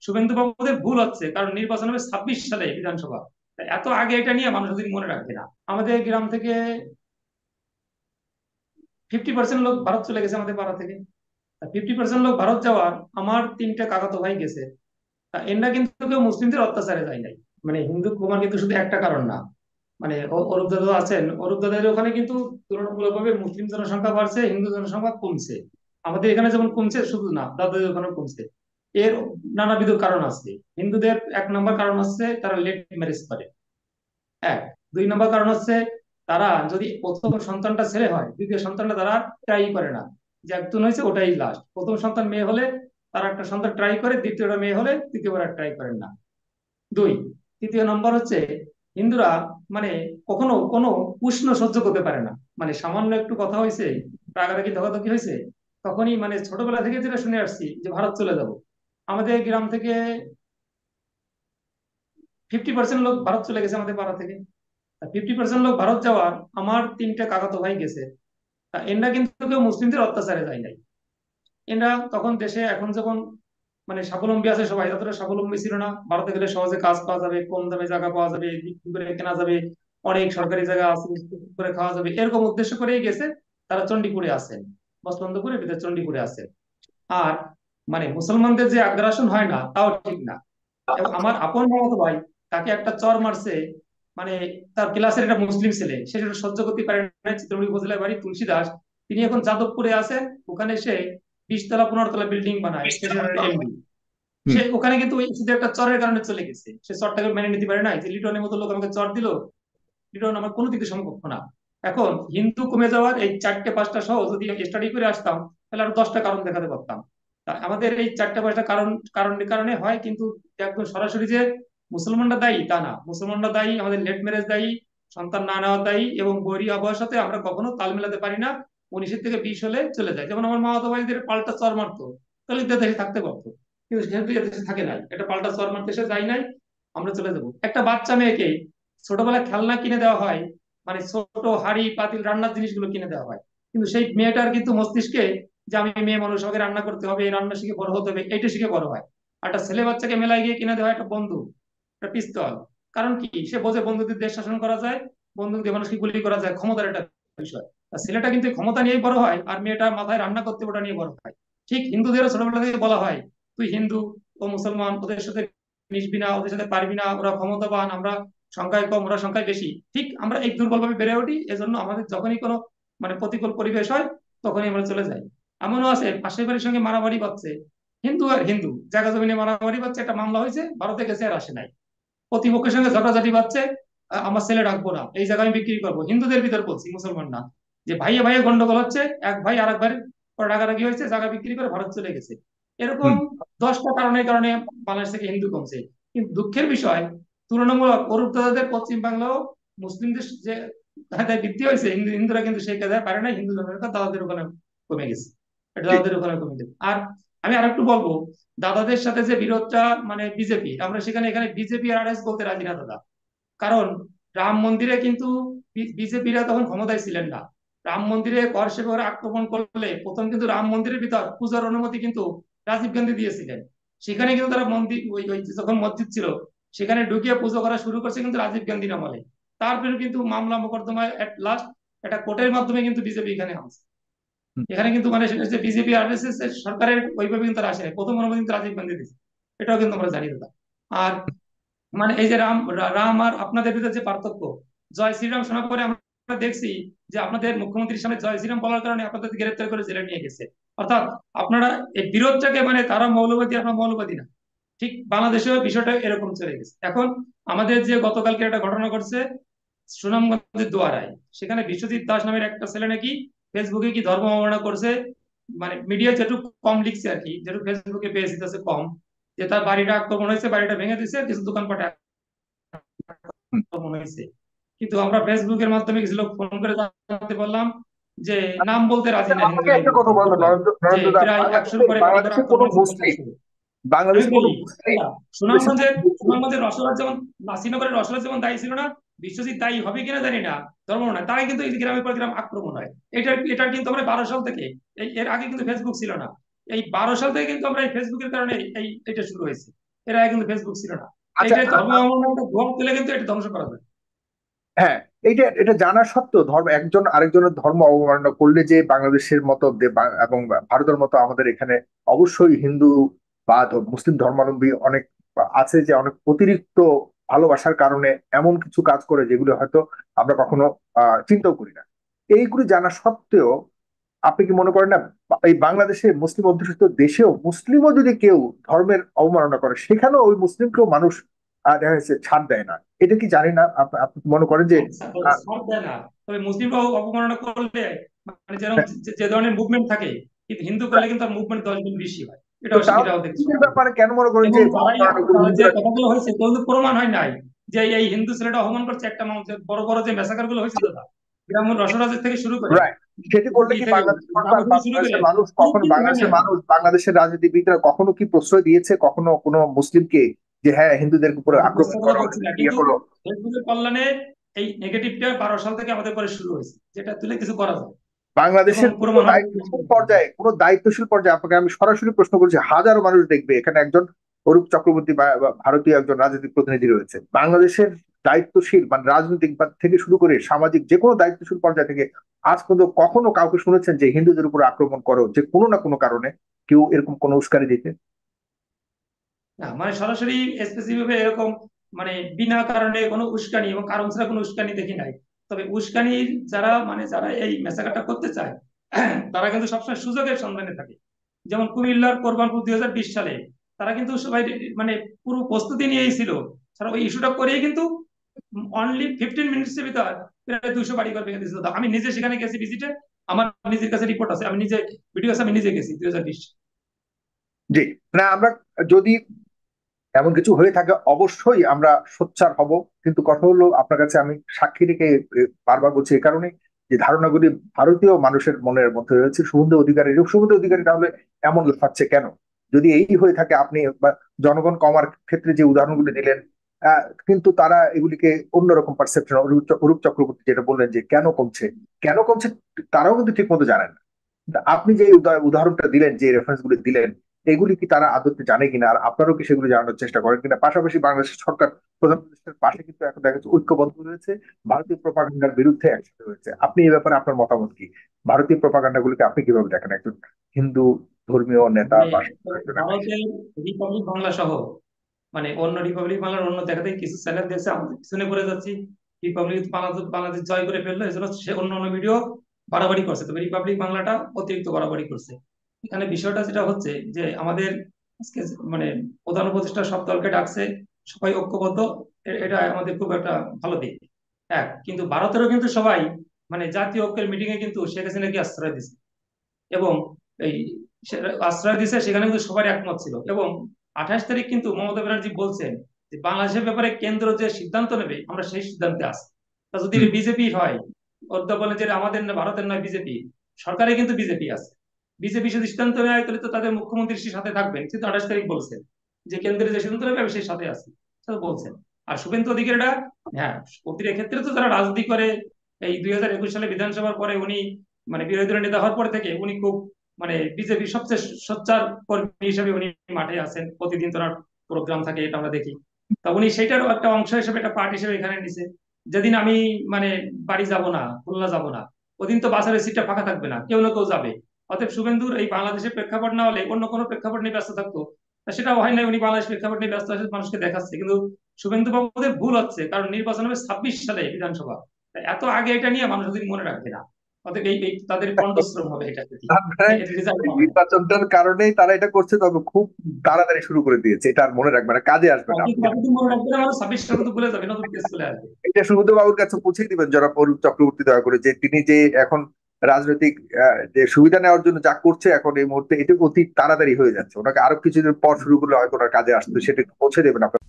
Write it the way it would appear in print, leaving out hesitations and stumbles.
শুভেন্দু বাবুদের ভুল হচ্ছে, কারণ নির্বাচন হবে 26 সালে বিধানসভা। তাই এত আগে এটা নিয়ে মানুষ যদি মনে রাখবে না। আমাদের গ্রাম থেকে 50% লোক ভারত চলে গেছে, আমাদের পাড়া থেকে। 50% লোক ভারত যাওয়ার, আমার 3টে কাকাতো ভাই গেছে। তা এরা কিন্তু কেউ মুসলিমদের অত্যাচারে যায় নাই। মানে হিন্দু কুমার কিন্তু শুধু একটা কারণ না। মানে অরূপ দাদা আছেন, অরূপ দাদার ওখানে কিন্তু তুলনামূলকভাবে মুসলিম জনসংখ্যা বাড়ছে, হিন্দু জনসংখ্যা কমছে। আমাদের এখানে যেমন কমছে শুধু না, দাদাদের ওখানে কমছে। এর নানাবিধ কারণ আছে। হিন্দুদের 1 নম্বর কারণ হচ্ছে তারা লেট ম্যারেজ করে। এক। 2 নম্বর কারণ হচ্ছে তারা যদি প্রথম সন্তানটা ছেলে হয়, দ্বিতীয় সন্তানটা তারা ট্রাই করে না। যে একজন হয়েছে ওটাই লাস্ট। প্রথম সন্তান মেয়ে হলে তারা একটা সন্তান ট্রাই করে, দ্বিতীয়টা মেয়ে হলে তৃতীয়বার আর ট্রাই করেন না। দুই। তৃতীয় নম্বর হচ্ছে হিন্দুরা মানে কখনো কোনো উষ্ণ সহ্য করতে পারে না। মানে সামান্য একটু কথা হয়েছে, রাগারাগি ধকাধকি হয়েছে, তখনই মানে ছোটবেলা থেকে যেটা শুনে আসছি যে ভারত চলে যাব। আমাদের গ্রাম থেকে 50% লোক ভারত চলে গেছে, আমাদের পাড়া থেকে। 50% লোক ভারত যাওয়ার, আমার 3টে কাকাতো ভাই গেছে। তা এরা কিন্তু কেউ মুসলিমদের অত্যাচারে যায় নাই। এরা তখন দেশে এখন যখন মানে স্বাবলম্বী আছে সবাই, যতটা স্বাবলম্বী ছিল না। ভারতে গেলে সহজে কাজ পাওয়া যাবে, কম দামে জায়গা পাওয়া যাবে, বিক্রি করে কেনা যাবে, অনেক সরকারি জায়গা আছে, বিক্রি করে খাওয়া যাবে, এরকম উদ্দেশ্য করেই গেছে। তারা চণ্ডীপুরে আছেন, বসন্তপুরে ভিতরে চণ্ডীপুরে আছেন। আর মানে মুসলমানদের যে আগ্রাসন হয় না তাও ঠিক না। এবং আমার আপন মামাতো ভাই, তাকে একটা চর মারছে। মানে তার ক্লাসের একটা মুসলিম ছেলে, সে সেটা সহ্য করতে পারে না। চিত্রগুড়ি উপজেলায় বাড়ি, তুলসী দাস। তিনি এখন যাদবপুরে আছেন। ওখানে সে 20 তলা 15 তলা বিল্ডিং বানায়, স্টেশনের এমডি। হুম। সে ওখানে কিন্তু ওই শুধু একটা চরের কারণে চলে গেছে। সে চরটাকে মেনে নিতে পারে না, যে লিটনের মতো লোক আমাকে চর দিল। লিটন আমার কোনো দিকে সমকক্ষ না। এখন হিন্দু কমে যাওয়ার এই 4টে 5টা সহ যদি স্টাডি করে আসতাম, তাহলে আরো 10টা কারণ দেখাতে পারতাম। তা আমাদের এই 4টে 5টা কারণ কারণের কারণে হয়, কিন্তু একদম সরাসরি যে মুসলমানরা দায়ী তা না। মুসলমানরা দায়ী, আমাদের লেট ম্যারেজ দায়ী, সন্তান না নেওয়া দায়ী, এবং বৈরী আবহাওয়ার সাথে আমরা কখনো তাল মেলাতে পারি না। 19-থেকে 20 হলে চলে যায়। যেমন আমার মামাতো ভাইদের পাল্টা চর মারতো, তাহলে দেশে থাকতে পারতো। কিন্তু সেহেতু দেশে থাকে নাই, এটা পাল্টা চর মারতে এসে যায় নাই। আমরা চলে যাবো। একটা বাচ্চা মেয়েকে ছোটবেলায় খেলনা কিনে দেওয়া হয়, মানে ছোট হাঁড়ি পাতিল রান্নার জিনিসগুলো কিনে দেওয়া হয়। কিন্তু সেই মেয়েটার কিন্তু মস্তিষ্কে যে আমি মেয়ে মানুষ, আমাকে রান্না করতে হবে, এই রান্না শিখে বড় হতে হবে, এইটা শিখে বড় হয়। আর একটা ছেলে বাচ্চাকে মেলায় গিয়ে কিনে দেওয়া হয় একটা বন্দুক, একটা পিস্তল। কারণ কি? সে বোঝে বন্দুক দিয়ে দেশ শাসন করা যায়, বন্দুক দিয়ে মানুষকে গুলি করা যায়, ক্ষমতার একটা বিষয়। আর ছেলেটা কিন্তু এই ক্ষমতা নিয়েই বড় হয়, আর মেয়েটা মাথায় রান্না করতে ওটা নিয়ে বড় হয়। ঠিক হিন্দুদেরও ছোটবেলা থেকে বলা হয়, তুই হিন্দু ও মুসলমান, ওদের সাথে মিশবি না, ওদের সাথে পারবি না, ওরা ক্ষমতাবান, আমরা সংখ্যায় কম, ওরা সংখ্যায় বেশি। ঠিক আমরা এই দুর্বলভাবে বেড়ে উঠি, এজন্য আমাদের যখনই কোনো মানে প্রতিকূল পরিবেশ হয়, তখনই আমরা চলে যাই। এমনও আছে পাশের বাড়ির সঙ্গে মারামারি বাঁধছে, হিন্দু আর হিন্দু জায়গা জমি নিয়ে মারামারি বাঁধছে, একটা মামলা হয়েছে, ভারতে গেছে আর আসে নাই। প্রতিপক্ষের সঙ্গে ঝগড়াঝাটি বাঁধছে, আমার ছেলে রাখবো না, এই জায়গায় আমি বিক্রি করবো। হিন্দুদের ভিতর বলছি, মুসলমান না। যে ভাইয়ে ভাইয়ে গন্ডগোল হচ্ছে, এক ভাই আর এক ভাইয়ের পর রাগারাগি হয়েছে, জায়গা বিক্রি করে ভারত চলে গেছে। এরকম হুম। 10টা কারণের কারণে বাংলাদেশ থেকে হিন্দু কমছে। কিন্তু দুঃখের বিষয়, তুলনামূলক অরূপদাদাদের পশ্চিম বাংলাও মুসলিমদের যে কায়দায় বৃদ্ধি হয়েছে, হিন্দুরা কিন্তু সেই কায়দায় পারে না। হিন্দু জনসংখ্যা দাদাদের ওখানে কমে গেছে, এটা ঠিক। দাদাদের ওখানে কমে গেছে। আর আমি আরেকটু বলবো, দাদাদের সাথে যে বিরোধটা মানে বিজেপি, আমরা সেখানে এখানে বিজেপি আর আরএস বলতে রাজি না দাদা। কারণ রাম মন্দিরে কিন্তু বিজেপিরা তখন ক্ষমতায় ছিলেন না। রাম মন্দিরে কর সেবকরা আক্রমণ করলে প্রথম কিন্তু রাম মন্দিরের ভিতর পূজার অনুমতি কিন্তু রাজীব গান্ধী দিয়েছিলেন। সেখানে কিন্তু তারা মন্দির ওই ওই যখন মসজিদ ছিল, সেখানে ঢুকিয়ে পুজো করা শুরু করছে কিন্তু রাজীব গান্ধীর আমলে। তারপরে কিন্তু মামলা মোকদ্দমায় এট লাস্ট একটা কোর্টের মাধ্যমে কিন্তু বিজেপি এখানে আসে। হুম। এখানে কিন্তু মানে সেটা হচ্ছে বিজেপি আর এর সরকারের ওইভাবে কিন্তু তারা আসে নাই। প্রথম অনুমতি কিন্তু রাজীব গান্ধী দিয়েছে, এটাও কিন্তু আমরা জানি দাদা। আর মানে এই যে রাম আর আপনাদের ভিতরে যে পার্থক্য, জয় শ্রীরাম শোনার পরে আমরা দেখছি যে আপনাদের মুখ্যমন্ত্রীর সামনে জয় শ্রীরাম বলার কারণে আপনাদের গ্রেপ্তার করে জেলে নিয়ে গেছে। অর্থাৎ আপনারা এই বিরোধটাকে মানে তারা মৌলবাদী, আপনারা মৌলবাদী না। ঠিক বাংলাদেশেও বিষয়টা এরকম চলে গেছে। এখন আমাদের যে গতকালকে একটা ঘটনা ঘটছে সুনামগঞ্জের দোয়ারায়, সেখানে বিশ্বজিৎ দাস নামের একটা ছেলে নাকি ফেসবুকে কি ধর্ম অবমাননা করছে। মানে মিডিয়া যেটুকু কম লিখছে আর কি, যেটুকু ফেসবুকে পেয়েছে তাছে কম, যে তার বাড়িটা আক্রমণ হয়েছে, বাড়িটা ভেঙে দিচ্ছে, কিছু দোকানপাটে হুম। আক্রমণ হয়েছে। কিন্তু আমরা ফেসবুকের মাধ্যমে কিছু লোক ফোন করে জানতে পারলাম যে নাম বলতে রাজি না আমাকে হিন্দুরা এই একটা কথা লোকগুলো, বলো টোটাল নরেন্দ্র, যে নরেন্দ্র দা, প্রায় 100-র উপরে কয়েকবার বাংলাদেশে কোনো আক্রমণ হয়েছে মুসলিম, 50-100। আমি বাংলাদেশে কোনো বলি মুসলিম দেশে সুনামগঞ্জের কোনো মুসলিম- সুনামগঞ্জের রসগোল্লা যেমন, নাসিরনগরের রসগোল্লা যেমন দায়ী ছিল না, বিশ্বজিৎ দায়ী হবে কিনা জানি না, ধর্ম না তারাই কিন্তু এই গ্রামের পর গ্রাম আক্রমণ হয়। এটা কিন্তু আমরা 12 সাল থেকে, এর আগে কিন্তু ফেসবুক ছিল না। এই 12 সাল থেকে কিন্তু আমরা এই ফেসবুকের কারণে এটা শুরু হয়েছে। এর আগে কিন্তু ফেসবুক ছিল না। আচ্ছা। এইটাই ধর্ম অবলম্বন ধোঁয়া তুলে কিন্তু এটা ধ্বংস করা যায়। হ্যাঁ, এটা এটা জানা সত্ত্বেও একজন আরেকজনের ধর্ম অবমাননা করলে যে বাংলাদেশের মতো এবং ভারতের মতো আমাদের এখানে অবশ্যই হিন্দু বা মুসলিম ধর্মাবলম্বী অনেক আছে, যে অনেক অতিরিক্ত ভালোবাসার কারণে এমন কিছু কাজ করে যেগুলো হয়তো আমরা কখনো চিন্তাও করি না। এইগুলি জানা সত্ত্বেও আপনি কি মনে করেন না, এই বাংলাদেশে মুসলিম অধ্যুষিত দেশেও মুসলিমও যদি কেউ ধর্মের অবমাননা করে সেখানেও ওই মুসলিমকেও মানুষ দেখা যাচ্ছে ছাড় দেয় না? এটা কি জানি না, আপনি কি মনে করেন যে আচ্ছা, ছাড় দেয় না, তবে মুসলিমরাও অবমাননা করলে মানে যেরকম যে ধরনের মুভমেন্ট থাকে, কিন্তু হিন্দু করলে কিন্তু মুভমেন্ট 10 গুণ বেশি হয়। তো এটাও তাহলে এটাও দেখছি। মুসলিমদের ব্যাপারে কেন মনে করেন এবং যে যারাই অবমাননাগুলো তারা যে হিন্দুরা? কথাগুলো হয়েছে কোনো কিন্তু প্রমাণ হয় নাই যে এই হিন্দু ছেলেটা অপমান করছে একটা মানুষের। বড় বড় যে মেসাকার গুলো হয়েছে দাদা, গ্রামের রসরাজের থেকে শুরু করে রাইট। সেটি করলে ই কি থেকে বাংলাদেশ সরকার গ্রাম বা থেকে শুরু করে বাংলাদেশের মানুষ কোনো কখনো, কিছু হয় নাই। বাংলাদেশের রাজনীতিবিদরা কখনো কি প্রশ্রয় দিয়েছে কখনো কোনো মুসলিমকে, যে হ্যাঁ হিন্দুদের উপরে আমি আক্রমণ প্রশ্ন করে করো, বলছি না, ইয়ে কিন্তু করো? ফেসবুকের কল্যাণে এই নেগেটিভটা 12 সাল থেকে আমাদের পরে শুরু হয়েছে, যেটা তুলে কিছু করা যায় এবং বাংলাদেশের প্রমাণ হয়। কোনো দায়িত্বশীল পর্যায়ে আপনাকে আমি সরাসরি প্রশ্ন করছি, হাজারো মানুষ দেখবে এখানে একজন অরূপ চক্রবর্তী বা ভারতীয় একজন রাজনৈতিক প্রতিনিধি রয়েছে বাংলাদেশের দায়িত্বশীল, মানে রাজনৈতিক বা থেকে শুরু করে সামাজিক যে কোনো দায়িত্বশীল পর্যায় থেকে আজ পর্যন্ত কখনো কাউকে শুনেছেন যে হিন্দুদের উপর আক্রমণ করো, যে কোনো না কোনো কারণে কেউ এরকম কোনো উস্কানি দিতে? না মানে সরাসরি স্পেসিফিক ভাবে এরকম মানে বিনা কারণে কোনো উস্কানি এবং কারণ ছাড়া কোনো উস্কানি দেখি নাই। তবে উস্কানির যারা মানে যারা এই মেসাকারটা করতে চায় তারা কিন্তু সবসময় সুযোগের সন্ধানে থাকে। যেমন কুমিল্লার কোরবানপুর 2020 সালে তারা কিন্তু সবাই মানে পুরো প্রস্তুতি নিয়েই ছিল। তারা ওই ইস্যুটা করেই কিন্তু অনলি 15 মিনিটসের ভিতর প্রায় 200 বাড়ি ঘর ভেঙে দিয়েছিল। আমি নিজে সেখানে গেছি ভিজিটে, আমার নিজের কাছে রিপোর্ট আছে, আমি নিজে ভিডিও আছে, আমি নিজে গেছি 2020। জি। না, আমরা যদি এমন কিছু হয়ে থাকে অবশ্যই আমরা সোচ্চার হব, কিন্তু কথা হলো আপনার কাছে আমি সাক্ষী রেখে বারবার বলছি এই কারণে যে ধারণাগুলি ভারতীয় মানুষের মনের মধ্যে রয়েছে। শুভেন্দু অধিকারী, শুভেন্দু অধিকারী তাহলে এমন লাফাচ্ছে কেন? যদি এই হয়ে থাকে, আপনি বা জনগণ কমার ক্ষেত্রে যে উদাহরণগুলি দিলেন, কিন্তু তারা এগুলিকে অন্যরকম পারসেপশন, অরূপ চক্রবর্তী যেটা বললেন যে কেন কমছে, কেন কমছে তারাও কিন্তু ঠিক মতো জানেন না। কিন্তু আপনি যে উদাহরণটা দিলেন, যে রেফারেন্স গুলি দিলেন, এগুলি কি তারা আদতে জানে কিনা, আর আপনারাও কি সেগুলো জানানোর চেষ্টা করেন কিনা? পাশাপাশি বাংলাদেশ সরকার প্রধানমন্ত্রীর পাশে কিন্তু এখন দেখা যাচ্ছে ঐক্যবদ্ধ রয়েছে, ভারতীয় প্রপাগান্ডার বিরুদ্ধে একসাথে রয়েছে। আপনি এই ব্যাপারে আপনার মতামত কি? ভারতীয় প্রপাগান্ডা গুলিকে আপনি কিভাবে দেখেন একজন হিন্দু ধর্মীয় নেতা মানে বা একজন হিসেবে? ভারতের রিপাবলিক বাংলা সহ মানে অন্য রিপাবলিক বাংলার অন্য দেখাতে কিছু চ্যানেল দেখছে আমাদের পিছনে পড়ে যাচ্ছি, রিপাবলিক বাংলাদেশ বাংলাদেশ জয় করে ফেললো, এজন্য সে অন্য অন্য ভিডিও বাড়াবাড়ি করছে, তবে রিপাবলিক বাংলাটা অতিরিক্ত বাড়াবাড়ি করছে। এখানে বিষয়টা যেটা হচ্ছে যে আমাদের আজকে মানে প্রধান উপদেষ্টা সব দলকে ডাকছে, সবাই ঐক্যবদ্ধ, এটা আমাদের খুব একটা ভালো দিক। কিন্তু ভারতেরও কিন্তু সবাই মানে জাতীয় ঐক্যের মিটিং এ কিন্তু শেখ হাসিনাকে আশ্রয় দিচ্ছে এবং এই আশ্রয় দিছে, সেখানে কিন্তু সবার একমত ছিল। এবং 28 তারিখ কিন্তু মমতা ব্যানার্জি বলছেন যে বাংলাদেশের ব্যাপারে কেন্দ্র যে সিদ্ধান্ত নেবে আমরা সেই সিদ্ধান্তে আছি। তা যদি হুম। বিজেপি হয়, ওরা বলে যে আমাদের না, ভারতের নয়, বিজেপি সরকারে কিন্তু বিজেপি আছে, বিজেপি যদি সিদ্ধান্ত নেয় তাহলে তো তাদের মুখ্যমন্ত্রী সেই সাথে থাকবেন, কিন্তু 28 তারিখ বলছেন যে কেন্দ্রের যে সিদ্ধান্ত নেবে আমি সেই সাথে আছি, সেটা বলছেন। আর শুভেন্দু অধিকারীরা হ্যাঁ প্রতিটা ক্ষেত্রে তো যারা রাজনীতি করে, এই 2021 সালে বিধানসভার পরে উনি মানে বিরোধী দলের নেতা হওয়ার পর থেকে উনি খুব মানে বিজেপির সবচেয়ে সোচ্চার কর্মী হিসেবে উনি মাঠে আছেন, প্রতিদিন তো ওনার প্রোগ্রাম থাকে, এটা আমরা দেখি। তা উনি সেটারও একটা অংশ হিসেবে একটা পার্ট হিসেবে এখানে নিছে। যেদিন আমি মানে বাড়ি যাব না, খুলনা যাব না, ওদিন তো বাসের সিটটা ফাঁকা থাকবে না, কেউ না কেউ যাবে। অতএব শুভেন্দুর এই বাংলাদেশের প্রেক্ষাপট না হলে অন্য কোনো প্রেক্ষাপট নিয়ে ব্যস্ত থাকতো, তা সেটাও হয় না, উনি বাংলাদেশ প্রেক্ষাপট নিয়ে ব্যস্ত আছে, মানুষকে দেখাচ্ছে। কিন্তু শুভেন্দু বাবুদের ভুল হচ্ছে, কারণ নির্বাচন হবে 26 সালে বিধানসভা, তা এত আগে এটা নিয়ে মানুষ যদি মনে রাখবে না, অতএব এই তাদের কণ্ঠশ্রম হবে এটা প্রতি, তার মানে এর রেজাল্ট ওই হবে না। নির্বাচনটার কারণেই তারা এটা করছে, তবে খুব তাড়াতাড়ি শুরু করে দিয়েছে, এটা আর মনে রাখবে না, কাজে আসবে না। কিন্তু বাকিদের মনে রাখবে না, মানুষ 26 সাল কিন্তু ভুলে যাবে, নতুন কেস চলে আসবে। এটা সুবোধ বাবুর কাছে পৌঁছে দিবেন যারা অরূপ চক্রবর্তী, দয়া করে, যে তিনি যে এখন রাজনৈতিক যে সুবিধা নেওয়ার জন্য যা করছে এখন এই মুহূর্তে, এটা অতি তাড়াতাড়ি হয়ে যাচ্ছে, ওনাকে আরো কিছুদিন পর শুরু করলে হয়তো ওনার কাজে আসতো, সেটা একটু পৌঁছে দেবেন আপনার।